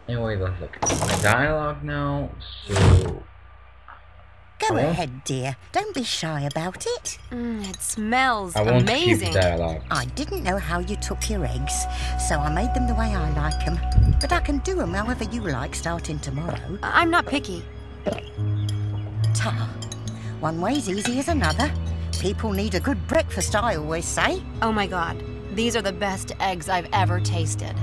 Anyway, let's look at my dialogue now. So, Go ahead, dear. Don't be shy about it. It smells I won't keep amazing. dialogue. I didn't know how you took your eggs, so I made them the way I like them. But I can do them however you like starting tomorrow. I'm not picky. Ta. One way's easy as another. People need a good breakfast, I always say. Oh my god, these are the best eggs I've ever tasted.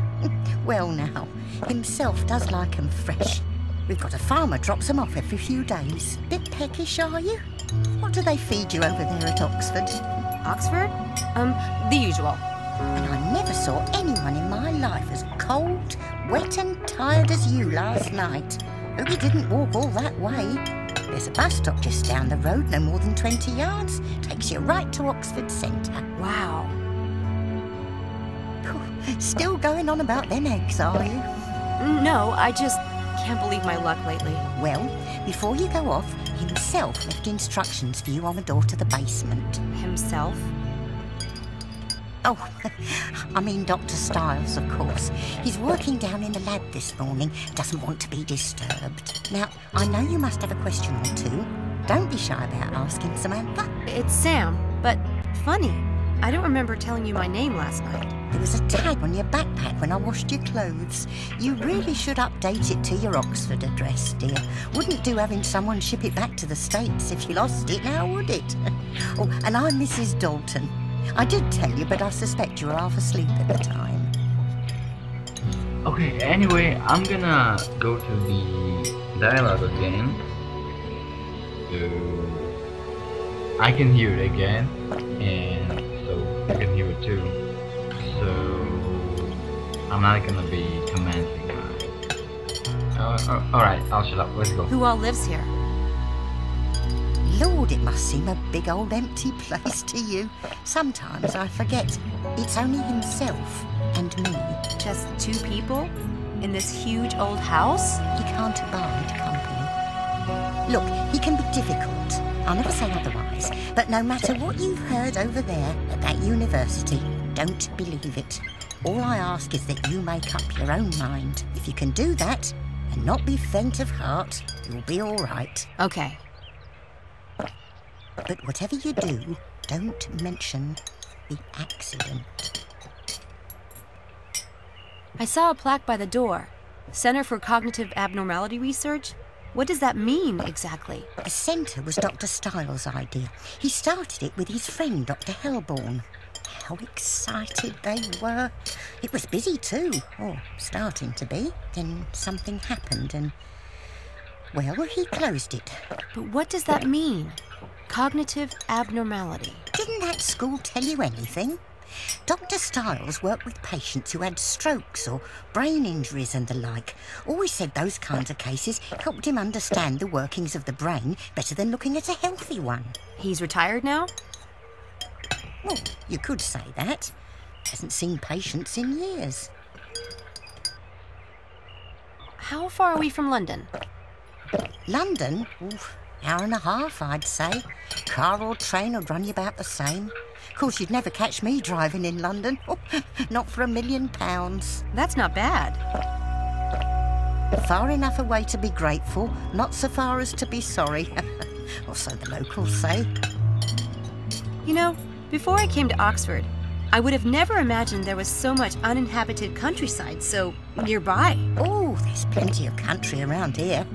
Well now, himself does like 'em fresh. We've got a farmer drops them off every few days. Bit peckish, are you? What do they feed you over there at Oxford? Oxford? The usual. And I never saw anyone in my life as cold, wet and tired as you last night. Hope you didn't walk all that way. There's a bus stop just down the road, no more than 20 yards. Takes you right to Oxford Centre. Wow. Still going on about them eggs, are you? No, I just can't believe my luck lately. Well, before you go off, himself left instructions for you on the door to the basement. Himself? Oh, I mean Dr. Styles, of course. He's working down in the lab this morning, doesn't want to be disturbed. Now, I know you must have a question or two. Don't be shy about asking, Samantha. It's Sam, but funny. I don't remember telling you my name last night. There was a tag on your backpack when I washed your clothes. You really should update it to your Oxford address, dear. Wouldn't do having someone ship it back to the States if you lost it, now would it? Oh, and I'm Mrs. Dalton. I did tell you, but I suspect you were half asleep at the time. Okay, anyway, I'm gonna go to the dialogue again. So, I can hear it again, and so you can hear it too. So, I'm not gonna be commenting on it. Alright, I'll shut up. Let's go. Who all lives here? Lord, it must seem a big old empty place to you. Sometimes I forget. It's only himself and me. Just two people? In this huge old house? He can't abide company. Look, he can be difficult. I'll never say otherwise. But no matter what you've heard over there at that university, don't believe it. All I ask is that you make up your own mind. If you can do that and not be faint of heart, you'll be all right. Okay. But whatever you do, don't mention the accident. I saw a plaque by the door. Center for Cognitive Abnormality Research? What does that mean, exactly? The centre was Dr. Styles' idea. He started it with his friend, Dr. Hellborn. How excited they were. It was busy too, or starting to be. Then something happened and, well, he closed it. But what does that mean? Cognitive abnormality. Didn't that school tell you anything? Dr. Styles worked with patients who had strokes or brain injuries and the like. Always said those kinds of cases helped him understand the workings of the brain better than looking at a healthy one. He's retired now? Well, you could say that. Hasn't seen patients in years. How far are we from London? London? Oof, hour and a half, I'd say. Car or train would run you about the same. Of course, you'd never catch me driving in London. Not for £1 million. That's not bad. Far enough away to be grateful, not so far as to be sorry. Or so the locals say. You know, before I came to Oxford, I would have never imagined there was so much uninhabited countryside so nearby. Oh, there's plenty of country around here.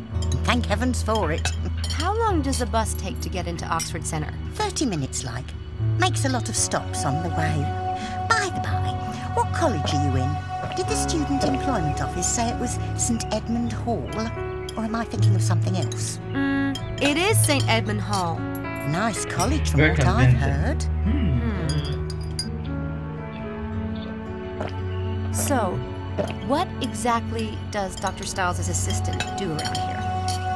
Thank heavens for it. How long does a bus take to get into Oxford Centre? 30 minutes, like. Makes a lot of stops on the way. By the by, what college are you in? Did the Student Employment Office say it was St Edmund Hall? Or am I thinking of something else? It is St Edmund Hall. Nice college from Very what I've convincing. heard. So, what exactly does Dr. Styles' assistant do around here?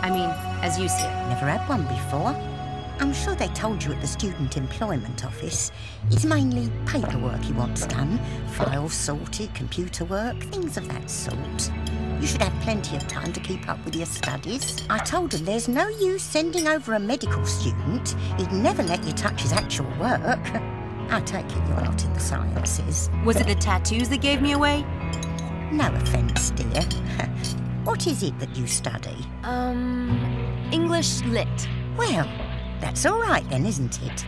I mean, as you see it. Never had one before. I'm sure they told you at the Student Employment Office. It's mainly paperwork he wants done. Files sorted, computer work, things of that sort. You should have plenty of time to keep up with your studies. I told him there's no use sending over a medical student. He'd never let you touch his actual work. I take it you're not in the sciences. Was it the tattoos that gave me away? No offence, dear. What is it that you study? English Lit. Well, that's all right then, isn't it?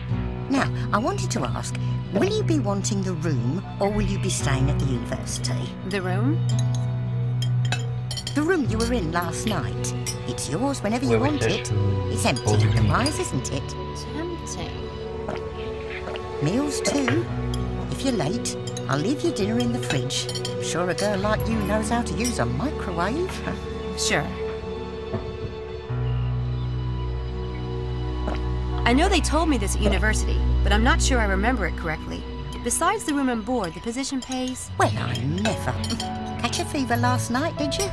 Now, I wanted to ask, will you be wanting the room or will you be staying at the university? The room? The room you were in last night. It's yours whenever you Well, want it's it. just It's empty all you can eat. otherwise, isn't it? Tempting. Meals too. If you're late, I'll leave your dinner in the fridge. I'm sure a girl like you knows how to use a microwave. Sure. I know they told me this at university, but I'm not sure I remember it correctly. Besides the room and board, the position pays... Well, I never. Catch a fever last night, did you?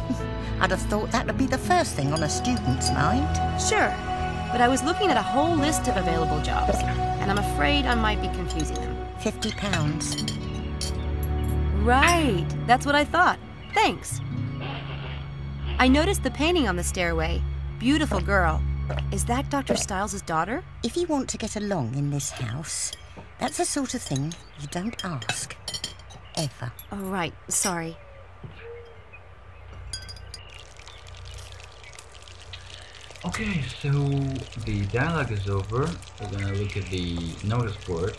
I'd have thought that would be the first thing on a student's mind. Sure, but I was looking at a whole list of available jobs, and I'm afraid I might be confusing them. £50. Right, that's what I thought. Thanks. I noticed the painting on the stairway. Beautiful girl. Is that Dr. Stiles' daughter? If you want to get along in this house, that's the sort of thing you don't ask. Ever. Oh, right, sorry. Okay, so the dialogue is over. We're gonna look at the notice board.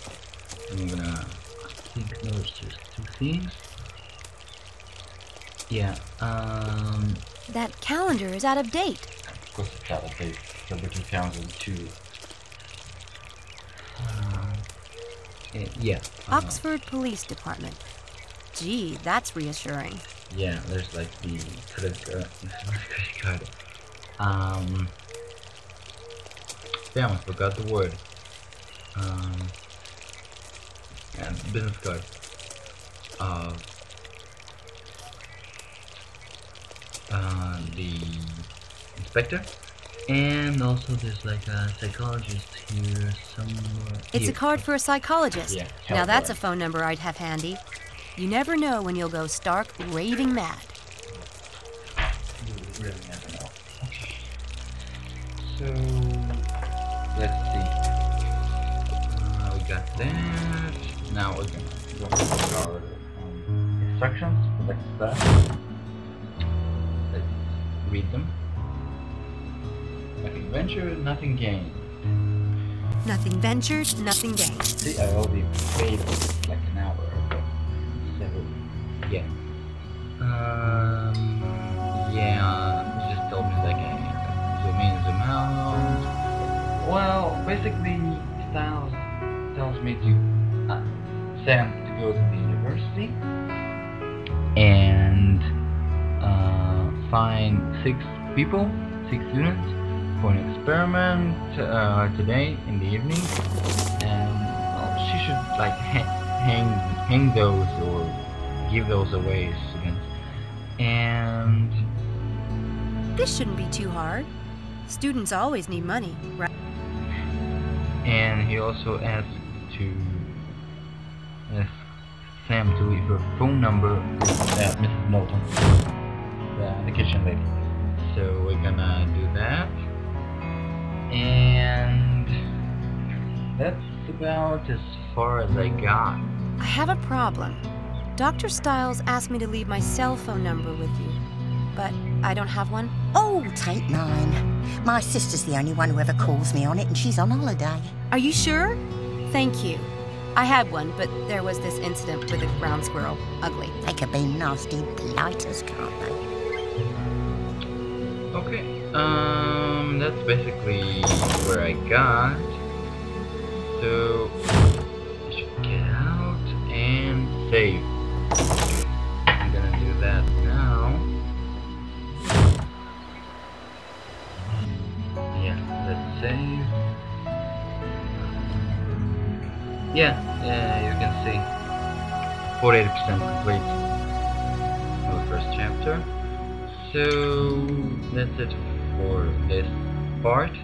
And we're gonna, I think, notice just two things. Yeah, That calendar is out of date. of course it's out of date, October 2002. Yeah. Oxford Police Department. Gee, that's reassuring. Yeah, there's like the credit card. Damn, I forgot the word. And business card. The inspector. And also there's like a psychologist here somewhere. It's a card for a psychologist. Yeah, Now that's a helpline. phone number I'd have handy. You never know when you'll go stark raving mad. You really never know. Okay. So let's see. We got that. Now we're gonna go to our instructions. Select that. Let's read them. Nothing ventured, nothing gained. Nothing ventured, nothing gained. See, I already paid like an hour ago. So yeah. Yeah, it just told me like I zoom in, zoom out. Well, basically, Stiles tells me to Sam to go to the university and find 6 students for an experiment today in the evening, and well, she should like hang those or give those away to students. And This shouldn't be too hard. Students always need money, right? And he also asked Sam to leave her phone number with Mrs. Knowlton, the kitchen lady. So we're gonna do that. And that's about as far as I got. I have a problem. Dr. Stiles asked me to leave my cell phone number with you, but I don't have one. Oh, take mine. My sister's the only one who ever calls me on it, and she's on holiday. Are you sure? Thank you. I had one, but there was this incident with a ground squirrel. Ugly. They could be nasty blighters, can't they? Okay, that's basically where I got. So I should get out and save. I'm gonna do that now. Yeah, let's save. Yeah, you can see 48% complete for the first chapter. So that's it for this part.